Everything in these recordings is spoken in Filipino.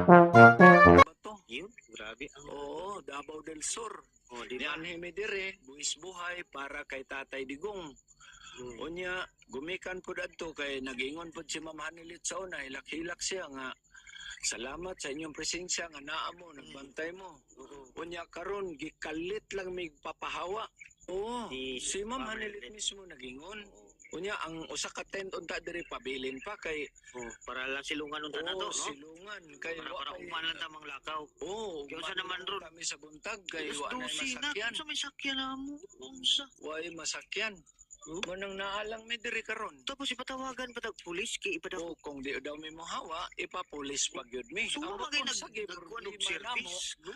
Bato. Yun, grabe ang... Oo, Davao del Sur. Oh, di Ni ba? Anheme dire, buwis buhay para kay Tatay Digong. Unya, gumikan po dadto kay nagingon po si Ma'am Hanilit sa una, hilak-hilak siya nga. Salamat sa inyong presensya nga naa mo, nagbantay mo. Unya karon gikalit lang mig papahawa. Oo, si Ma'am Hanilit mismo nagingon. Unya ang usa ka tent unta diri pabilin pa kay Para lang silungan unta na to, no? silungan kay Para uman lang tamang lakaw. Oo, Kaya sa naman ron. kami sa buntag kay Alas wa na 12 na, masakyan. sa may sakyan na mo. Unsa? Way masakyan. Manang naalang may diri karon. Tapos ipatawagan pa tag pulis kay ipada O kung di daw may mohawa, ipapulis pag yun mi. So, Ang magay sige, nagkuhan og problema namo, service, no?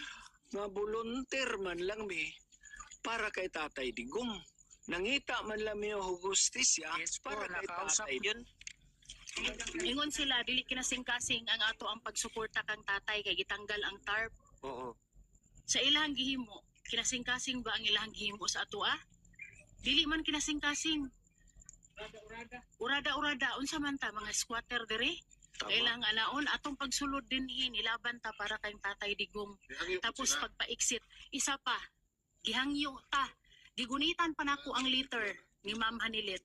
nga volunteer man lang mi para kay Tatay Digong. Nangita man lang mi og hustisya para kay nakausap Tatay. yun. Ingon sila, dili kinasing-kasing ang ato ang pagsuporta kang tatay kay gitanggal ang tarp. Oo. Sa ilahang gihimo, kinasing-kasing ba ang ilahang gihimo sa ato Dili man kinasing-kasing. Urada-urada, unsa man ta mga squatter dire? Kailang anaon atong pagsulod din nilaban ta para kay Tatay Digong. Tapos pagpa-exit, isa pa, gihangyo ta. Gigunitan pa nako ang liter ni Ma'am Hanilit.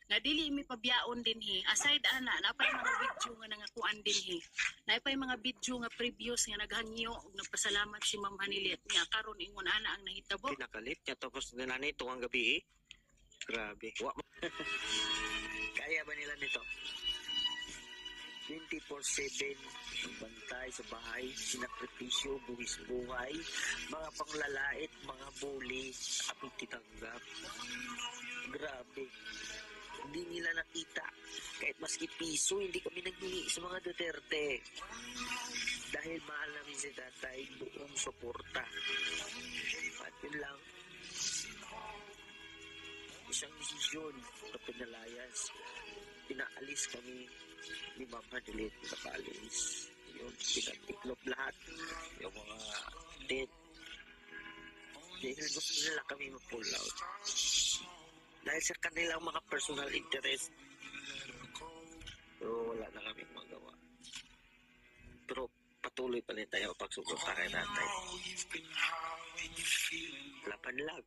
Nga dili mi pabyaon dinhi. Aside ana, napay mga video nga nangakuan dinhi. Napay mga video nga previous nga naghangyo ug nagpasalamat si Ma'am Hanilit niya karon ingon ana ang nahitabo. Pinakalit niya tapos nanay itong ang gabi eh. Grabe. Kaya ba nila nito? 24/7 bantay sa bahay, sinakripisyo, buwis buhay, mga panglalait, mga bully, apit titanggap. Grabe. Hindi nila nakita. Kahit maski piso, hindi kami naghingi sa mga Duterte. Dahil mahal namin si tatay, buong suporta. At yun lang, isang desisyon na pinalayas. Pinaalis kami ni Ma'am Hanilit na paalis. Yun, pinatiklop lahat. Yung mga debt. Dahil gusto nila kami mag-pull out. Dahil sa kanilang mga personal interest. Pero wala na kami magawa. Pero patuloy pa rin tayo pagsuporta kay tatay. Laban lang.